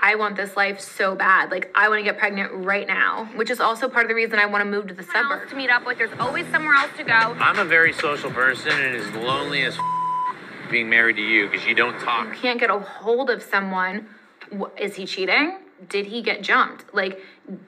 I want this life so bad. Like, I want to get pregnant right now, which is also part of the reason I want to move to the suburbs. To meet up with, there's always somewhere else to go. I'm a very social person and is lonely as being married to you because you don't talk. You can't get a hold of someone. Is he cheating? Did he get jumped? Like,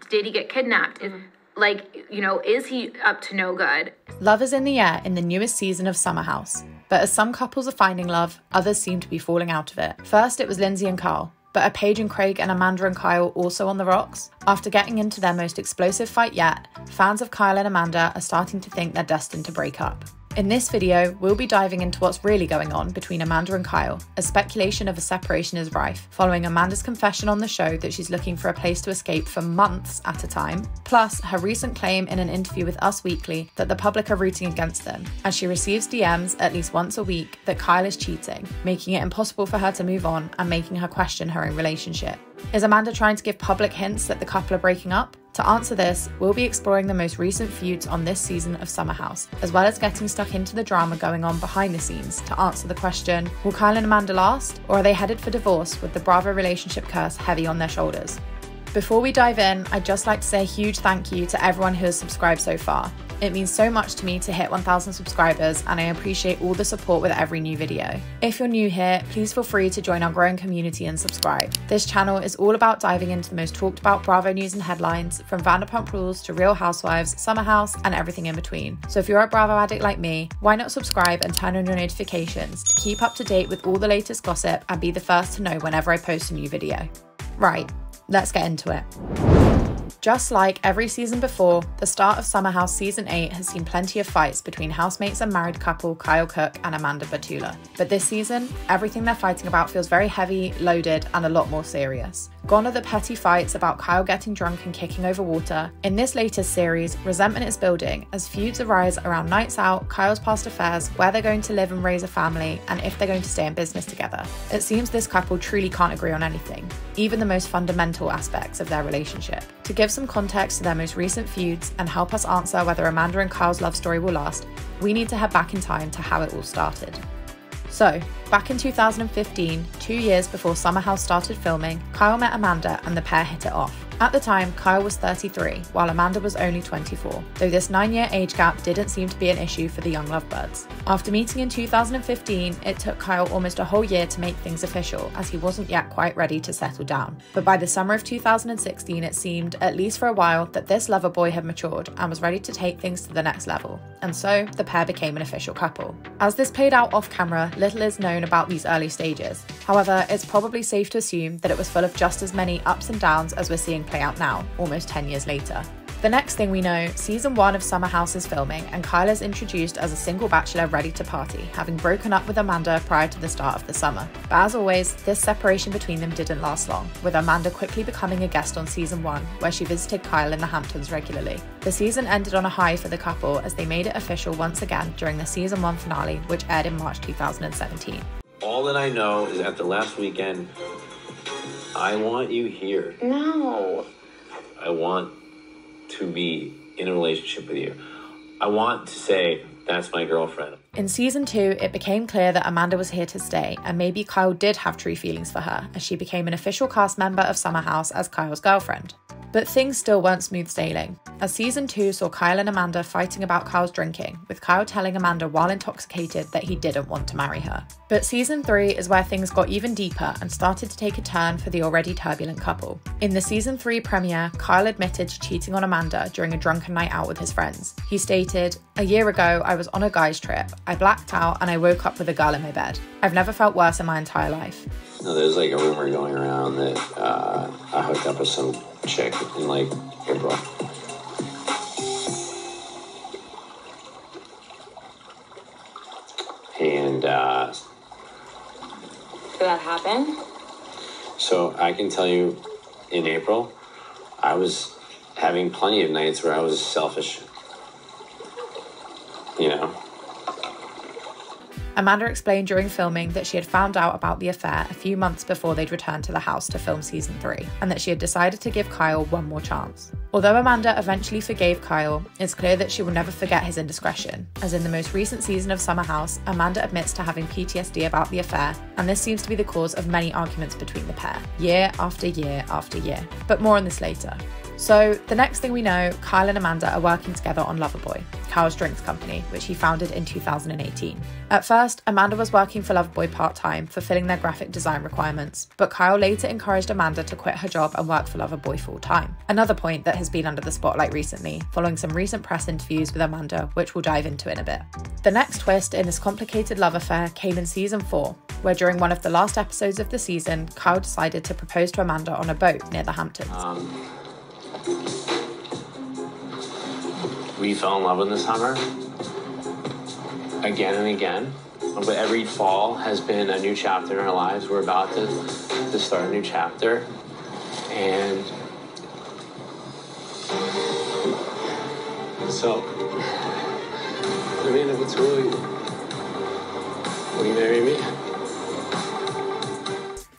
did he get kidnapped? Is he up to no good? Love is in the air in the newest season of Summer House. But as some couples are finding love, others seem to be falling out of it. First, it was Lindsay and Carl. But are Paige and Craig and Amanda and Kyle also on the rocks? After getting into their most explosive fight yet, fans of Kyle and Amanda are starting to think they're destined to break up. In this video, we'll be diving into what's really going on between Amanda and Kyle, as speculation of a separation is rife, following Amanda's confession on the show that she's looking for a place to escape for months at a time, plus her recent claim in an interview with Us Weekly that the public are rooting against them, as she receives DMs at least once a week that Kyle is cheating, making it impossible for her to move on and making her question her own relationship. Is Amanda trying to give public hints that the couple are breaking up? To answer this, we'll be exploring the most recent feuds on this season of Summer House, as well as getting stuck into the drama going on behind the scenes to answer the question, will Kyle and Amanda last, or are they headed for divorce with the Bravo relationship curse heavy on their shoulders? Before we dive in, I'd just like to say a huge thank you to everyone who has subscribed so far. It means so much to me to hit 1,000 subscribers, and I appreciate all the support with every new video. If you're new here, please feel free to join our growing community and subscribe. This channel is all about diving into the most talked about Bravo news and headlines, from Vanderpump Rules to Real Housewives, Summer House, and everything in between. So if you're a Bravo addict like me, why not subscribe and turn on your notifications to keep up to date with all the latest gossip and be the first to know whenever I post a new video. Right, let's get into it. Just like every season before, the start of Summer House Season 8 has seen plenty of fights between housemates and married couple Kyle Cooke and Amanda Batula. But this season, everything they're fighting about feels very heavy, loaded, and a lot more serious. Gone are the petty fights about Kyle getting drunk and kicking over water. In this latest series, resentment is building as feuds arise around nights out, Kyle's past affairs, where they're going to live and raise a family, and if they're going to stay in business together. It seems this couple truly can't agree on anything, even the most fundamental aspects of their relationship. To give some context to their most recent feuds and help us answer whether Amanda and Kyle's love story will last, we need to head back in time to how it all started. So, back in 2015, 2 years before Summer House started filming, Kyle met Amanda and the pair hit it off. At the time, Kyle was 33, while Amanda was only 24, though this 9-year age gap didn't seem to be an issue for the young lovebirds. After meeting in 2015, it took Kyle almost a whole year to make things official, as he wasn't yet quite ready to settle down. But by the summer of 2016, it seemed, at least for a while, that this Loverboy had matured and was ready to take things to the next level. And so, the pair became an official couple. As this played out off camera, little is known about these early stages. However, it's probably safe to assume that it was full of just as many ups and downs as we're seeing play out now, almost 10 years later. The next thing we know, season 1 of Summer House is filming and Kyle is introduced as a single bachelor ready to party, having broken up with Amanda prior to the start of the summer. But as always, this separation between them didn't last long, with Amanda quickly becoming a guest on season 1, where she visited Kyle in the Hamptons regularly. The season ended on a high for the couple as they made it official once again during the season 1 finale, which aired in March 2017. All that I know is at the last weekend, I want you here. No. I want to be in a relationship with you. I want to say, that's my girlfriend. In season 2, it became clear that Amanda was here to stay, and maybe Kyle did have true feelings for her, as she became an official cast member of Summer House as Kyle's girlfriend. But things still weren't smooth sailing, as season 2 saw Kyle and Amanda fighting about Kyle's drinking, with Kyle telling Amanda while intoxicated that he didn't want to marry her. But season 3 is where things got even deeper and started to take a turn for the already turbulent couple. In the season 3 premiere, Kyle admitted to cheating on Amanda during a drunken night out with his friends. He stated, "A year ago, I was on a guy's trip. I blacked out and I woke up with a girl in my bed. I've never felt worse in my entire life." No, there's like a rumor going around that I hooked up with some chick in like April. And Did that happen? so I can tell you, in April, I was having plenty of nights where I was selfish. You know? Amanda explained during filming that she had found out about the affair a few months before they'd returned to the house to film season 3, and that she had decided to give Kyle one more chance. Although Amanda eventually forgave Kyle, it's clear that she will never forget his indiscretion, as in the most recent season of Summer House, Amanda admits to having PTSD about the affair, and this seems to be the cause of many arguments between the pair, year after year after year. But more on this later. So, the next thing we know, Kyle and Amanda are working together on Loverboy, Kyle's drinks company, which he founded in 2018. At first, Amanda was working for Loverboy part-time, fulfilling their graphic design requirements, but Kyle later encouraged Amanda to quit her job and work for Loverboy full-time. Another point that has been under the spotlight recently, following some recent press interviews with Amanda, which we'll dive into in a bit. The next twist in this complicated love affair came in season 4, where during one of the last episodes of the season, Kyle decided to propose to Amanda on a boat near the Hamptons. We fell in love in the summer, again and again. But every fall has been a new chapter in our lives. We're about to start a new chapter. And so, I mean, if it's really, will you marry me?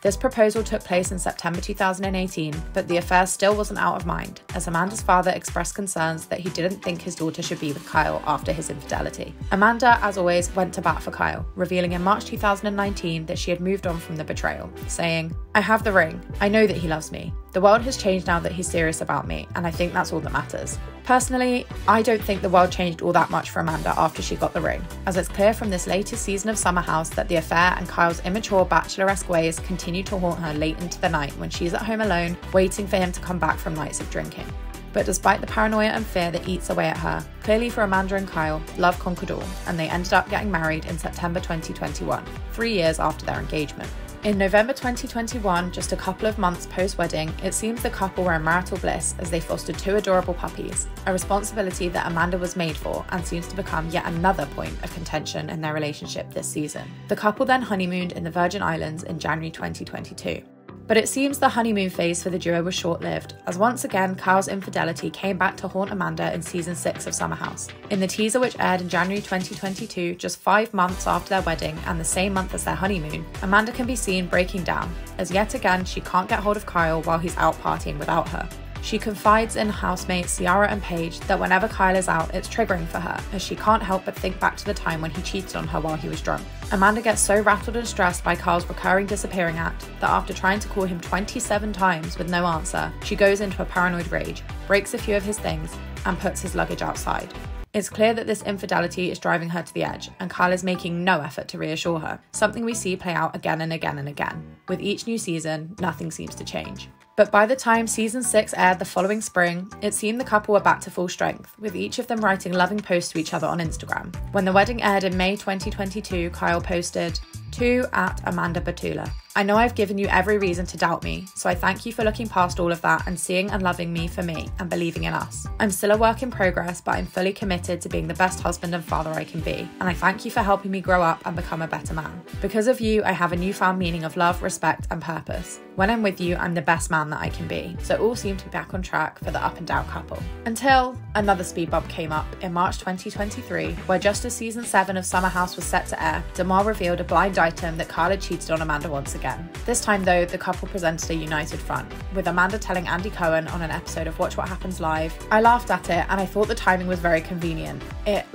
This proposal took place in September 2018, but the affair still wasn't out of mind, as Amanda's father expressed concerns that he didn't think his daughter should be with Kyle after his infidelity. Amanda, as always, went to bat for Kyle, revealing in March 2019 that she had moved on from the betrayal, saying, "I have the ring. I know that he loves me. The world has changed now that he's serious about me, and I think that's all that matters." Personally, I don't think the world changed all that much for Amanda after she got the ring, as it's clear from this latest season of Summer House that the affair and Kyle's immature bacheloresque ways continue to haunt her late into the night when she's at home alone, waiting for him to come back from nights of drinking. But despite the paranoia and fear that eats away at her, clearly for Amanda and Kyle, love conquered all, and they ended up getting married in September 2021, 3 years after their engagement. In November 2021, just a couple of months post-wedding, it seems the couple were in marital bliss as they fostered 2 adorable puppies, a responsibility that Amanda was made for and seems to become yet another point of contention in their relationship this season. The couple then honeymooned in the Virgin Islands in January 2022. But it seems the honeymoon phase for the duo was short-lived, as once again Kyle's infidelity came back to haunt Amanda in season 6 of Summer House. In the teaser, which aired in January 2022, just 5 months after their wedding and the same month as their honeymoon, Amanda can be seen breaking down, as yet again she can't get hold of Kyle while he's out partying without her. She confides in housemates Ciara and Paige that whenever Kyle is out, it's triggering for her, as she can't help but think back to the time when he cheated on her while he was drunk. Amanda gets so rattled and stressed by Kyle's recurring disappearing act that after trying to call him 27 times with no answer, she goes into a paranoid rage, breaks a few of his things, and puts his luggage outside. It's clear that this infidelity is driving her to the edge, and Kyle is making no effort to reassure her, something we see play out again and again and again. With each new season, nothing seems to change. But by the time season 6 aired the following spring, it seemed the couple were back to full strength, with each of them writing loving posts to each other on Instagram. When the wedding aired in May 2022, Kyle posted, "To Amanda Batula. I know I've given you every reason to doubt me, so I thank you for looking past all of that and seeing and loving me for me and believing in us. I'm still a work in progress, but I'm fully committed to being the best husband and father I can be, and I thank you for helping me grow up and become a better man. Because of you, I have a newfound meaning of love, respect, and purpose. When I'm with you, I'm the best man that I can be." So all seem to be back on track for the up and down couple. Until another speed bump came up in March 2023, where just as season 7 of Summer House was set to air, Demar revealed a blind item that Kyle had cheated on Amanda once again. This time though, the couple presented a united front, with Amanda telling Andy Cohen on an episode of Watch What Happens Live, "I laughed at it and I thought the timing was very convenient. It,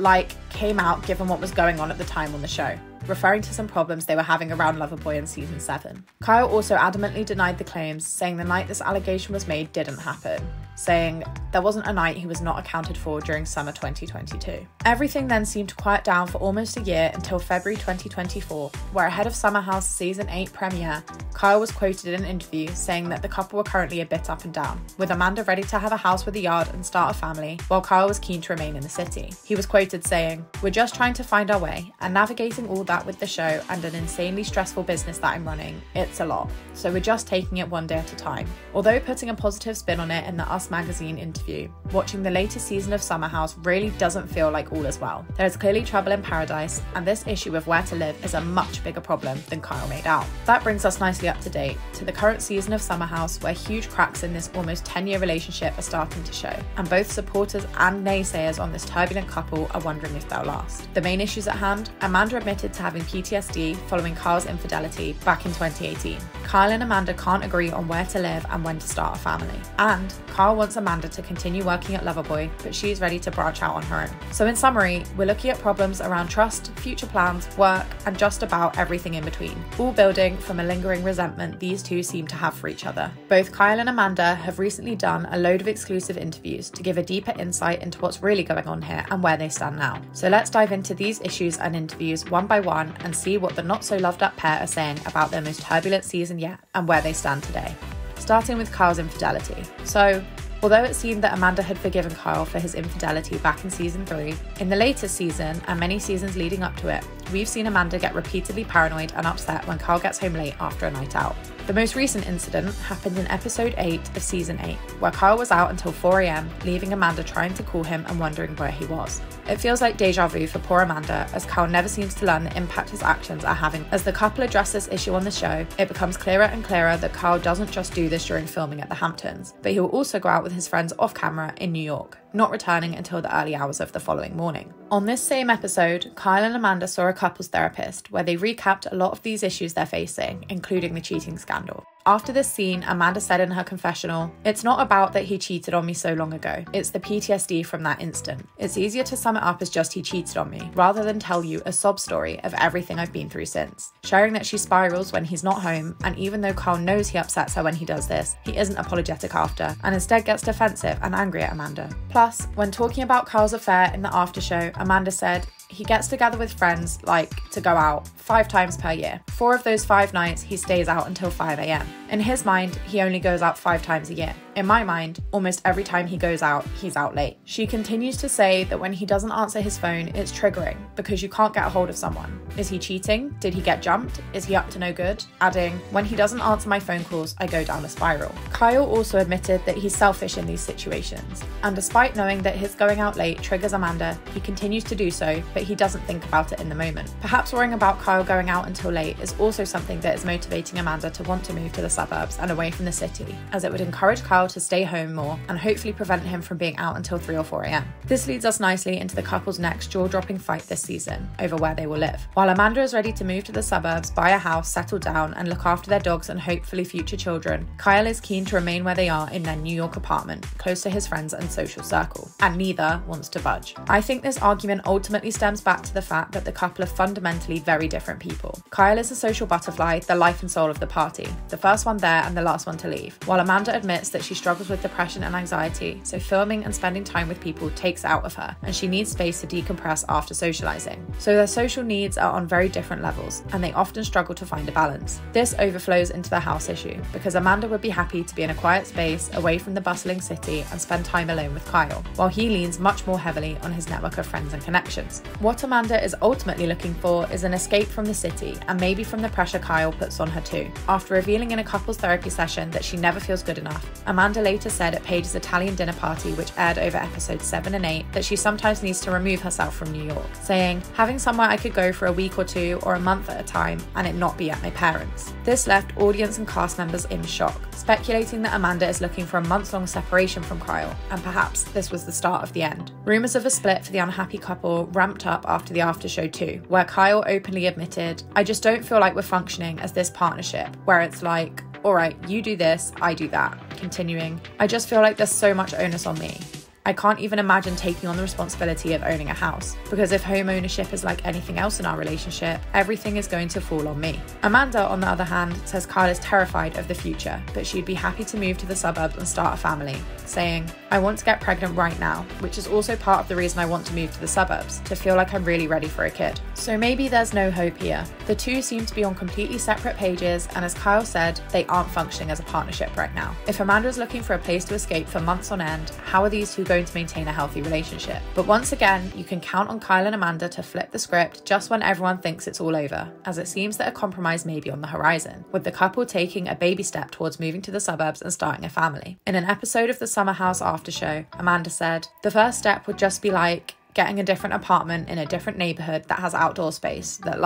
came out given what was going on at the time on the show," referring to some problems they were having around Loverboy in season 7. Kyle also adamantly denied the claims, saying the night this allegation was made didn't happen, saying there wasn't a night he was not accounted for during summer 2022. Everything then seemed to quiet down for almost a year until February 2024, where ahead of Summer House season 8 premiere, Kyle was quoted in an interview saying that the couple were currently a bit up and down, with Amanda ready to have a house with a yard and start a family, while Kyle was keen to remain in the city. He was quoted saying, "We're just trying to find our way, and navigating all that with the show and an insanely stressful business that I'm running, it's a lot. So we're just taking it one day at a time." Although putting a positive spin on it in the Us magazine interview, watching the latest season of Summer House really doesn't feel like all is well. There is clearly trouble in paradise, and this issue of where to live is a much bigger problem than Kyle made out. That brings us nicely up to date to the current season of Summer House, where huge cracks in this almost 10-year relationship are starting to show, and both supporters and naysayers on this turbulent couple are wondering if they'll last. The main issues at hand: Amanda admitted to having PTSD following Kyle's infidelity back in 2018. Kyle and Amanda can't agree on where to live and when to start a family. And Kyle wants Amanda to continue working at Loverboy, but she's ready to branch out on her own. So in summary, we're looking at problems around trust, future plans, work, and just about everything in between, all building from a lingering resentment these two seem to have for each other. Both Kyle and Amanda have recently done a load of exclusive interviews to give a deeper insight into what's really going on here and where they stand now. So let's dive into these issues and interviews one by one and see what the not so loved up pair are saying about their most turbulent season yet and where they stand today. Starting with Kyle's infidelity. So, although it seemed that Amanda had forgiven Kyle for his infidelity back in season 3, in the latest season and many seasons leading up to it, we've seen Amanda get repeatedly paranoid and upset when Kyle gets home late after a night out. The most recent incident happened in episode 8 of season 8, where Kyle was out until 4 a.m, leaving Amanda trying to call him and wondering where he was. It feels like deja vu for poor Amanda, as Kyle never seems to learn the impact his actions are having. As the couple address this issue on the show, it becomes clearer and clearer that Kyle doesn't just do this during filming at the Hamptons, but he will also go out with his friends off camera in New York, not returning until the early hours of the following morning. On this same episode, Kyle and Amanda saw a couples therapist where they recapped a lot of these issues they're facing, including the cheating scandal. After this scene, Amanda said in her confessional, "It's not about that he cheated on me so long ago. It's the PTSD from that instant. It's easier to sum it up as just he cheated on me, rather than tell you a sob story of everything I've been through since." Sharing that she spirals when he's not home, and even though Kyle knows he upsets her when he does this, he isn't apologetic after, and instead gets defensive and angry at Amanda. Plus, when talking about Kyle's affair in the after show, Amanda said, he gets together with friends, to go out, 5 times per year. 4 of those 5 nights, he stays out until 5 a.m. In his mind, he only goes out 5 times a year. In my mind, almost every time he goes out, he's out late. She continues to say that when he doesn't answer his phone, it's triggering because you can't get a hold of someone. Is he cheating? Did he get jumped? Is he up to no good? Adding, when he doesn't answer my phone calls, I go down a spiral. Kyle also admitted that he's selfish in these situations. And despite knowing that his going out late triggers Amanda, he continues to do so, but he doesn't think about it in the moment. Perhaps worrying about Kyle going out until late is also something that is motivating Amanda to want to move to the suburbs and away from the city, as it would encourage Kyle to stay home more and hopefully prevent him from being out until 3 or 4 a.m. This leads us nicely into the couple's next jaw-dropping fight this season over where they will live. While Amanda is ready to move to the suburbs, buy a house, settle down, and look after their dogs and hopefully future children, Kyle is keen to remain where they are in their New York apartment, close to his friends and social circle, and neither wants to budge. I think this argument ultimately stems back to the fact that the couple are fundamentally very different people. Kyle is a social butterfly, the life and soul of the party, the first one there and the last one to leave, while Amanda admits that she struggles with depression and anxiety, so filming and spending time with people takes out of her, and she needs space to decompress after socializing. So their social needs are on very different levels, and they often struggle to find a balance. This overflows into the house issue, because Amanda would be happy to be in a quiet space away from the bustling city and spend time alone with Kyle, while he leans much more heavily on his network of friends and connections. What Amanda is ultimately looking for is an escape from the city, and maybe from the pressure Kyle puts on her too. After revealing in a couples therapy session that she never feels good enough, Amanda later said at Paige's Italian dinner party, which aired over episodes 7 and 8, that she sometimes needs to remove herself from New York, saying, "Having somewhere I could go for a week or 2 or a month at a time and it not be at my parents." This left audience and cast members in shock, speculating that Amanda is looking for a months-long separation from Kyle, and perhaps this was the start of the end. Rumours of a split for the unhappy couple ramped up after the after show too, where Kyle openly admitted, "I just don't feel like we're functioning as this partnership, where it's like, alright, you do this, I do that." Continuing, "I just feel like there's so much onus on me. I can't even imagine taking on the responsibility of owning a house, because if home ownership is like anything else in our relationship, everything is going to fall on me." Amanda, on the other hand, says Kyle is terrified of the future, but she'd be happy to move to the suburbs and start a family, saying, "I want to get pregnant right now, which is also part of the reason I want to move to the suburbs, to feel like I'm really ready for a kid." So maybe there's no hope here. The two seem to be on completely separate pages, and as Kyle said, they aren't functioning as a partnership right now. If Amanda is looking for a place to escape for months on end, how are these two going to maintain a healthy relationship? But once again, you can count on Kyle and Amanda to flip the script just when everyone thinks it's all over, as it seems that a compromise may be on the horizon, with the couple taking a baby step towards moving to the suburbs and starting a family. In an episode of the Summer House after show, Amanda said, "The first step would just be getting a different apartment in a different neighborhood that has outdoor space that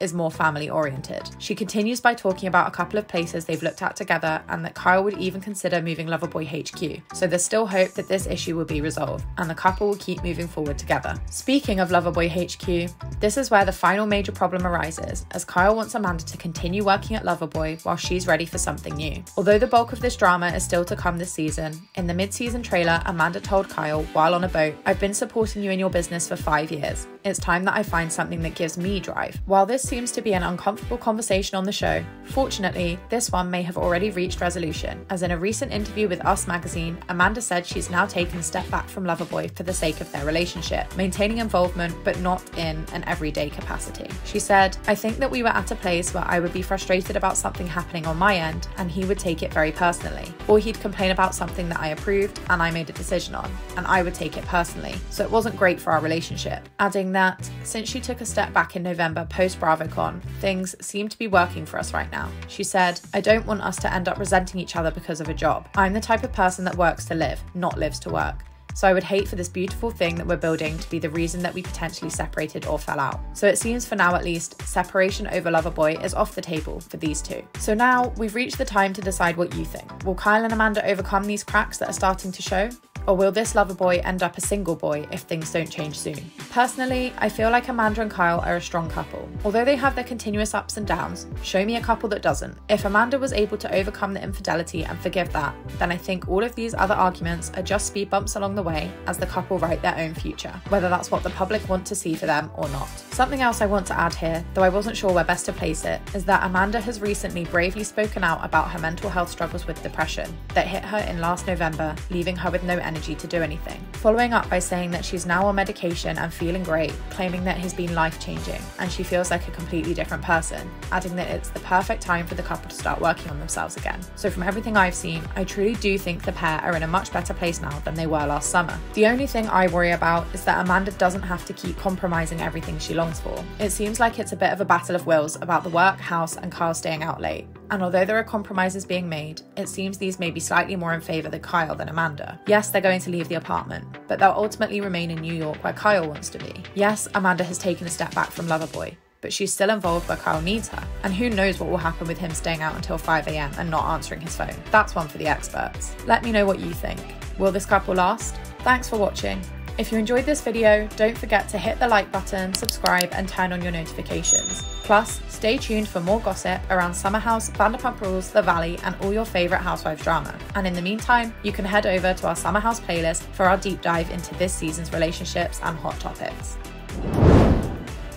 is more family oriented. She continues by talking about a couple of places they've looked at together and that Kyle would even consider moving Loverboy HQ. So there's still hope that this issue will be resolved and the couple will keep moving forward together. Speaking of Loverboy HQ, this is where the final major problem arises, as Kyle wants Amanda to continue working at Loverboy while she's ready for something new. Although the bulk of this drama is still to come this season, in the mid-season trailer, Amanda told Kyle while on a boat, "I've been supporting you in your business for 5 years. It's time that I find something that gives me drive." While this seems to be an uncomfortable conversation on the show, fortunately, this one may have already reached resolution, as in a recent interview with Us magazine, Amanda said she's now taken a step back from Loverboy for the sake of their relationship, maintaining involvement but not in an everyday capacity. She said, "I think that we were at a place where I would be frustrated about something happening on my end and he would take it very personally, or he'd complain about something that I approved and I made a decision on, and I would take it personally, so it wasn't great for our relationship," adding that since she took a step back in November post BravoCon, things seem to be working for us right now. She said, "I don't want us to end up resenting each other because of a job. I'm the type of person that works to live, not lives to work. So I would hate for this beautiful thing that we're building to be the reason that we potentially separated or fell out." So it seems for now at least, separation over Loverboy is off the table for these two. So now we've reached the time to decide what you think. Will Kyle and Amanda overcome these cracks that are starting to show? Or will this Loverboy end up a single boy if things don't change soon? Personally, I feel like Amanda and Kyle are a strong couple. Although they have their continuous ups and downs, show me a couple that doesn't. If Amanda was able to overcome the infidelity and forgive that, then I think all of these other arguments are just speed bumps along the way as the couple write their own future, whether that's what the public want to see for them or not. Something else I want to add here, though I wasn't sure where best to place it, is that Amanda has recently bravely spoken out about her mental health struggles with depression that hit her in last November, leaving her with no energy to do anything. Following up by saying that she's now on medication and feeling great, claiming that it has been life-changing and she feels like a completely different person, adding that it's the perfect time for the couple to start working on themselves again. So from everything I've seen, I truly do think the pair are in a much better place now than they were last summer. The only thing I worry about is that Amanda doesn't have to keep compromising everything she longs for. It seems like it's a bit of a battle of wills about the work, house, and Kyle staying out late. And although there are compromises being made, it seems these may be slightly more in favour of Kyle than Amanda. Yes, they're going to leave the apartment, but they'll ultimately remain in New York where Kyle wants to be. Yes, Amanda has taken a step back from Loverboy, but she's still involved where Kyle needs her. And who knows what will happen with him staying out until 5 AM and not answering his phone. That's one for the experts. Let me know what you think. Will this couple last? Thanks for watching. If you enjoyed this video, don't forget to hit the like button, subscribe, and turn on your notifications. Plus, stay tuned for more gossip around Summer House, Vanderpump Rules, The Valley, and all your favourite Housewives drama. And in the meantime, you can head over to our Summer House playlist for our deep dive into this season's relationships and hot topics.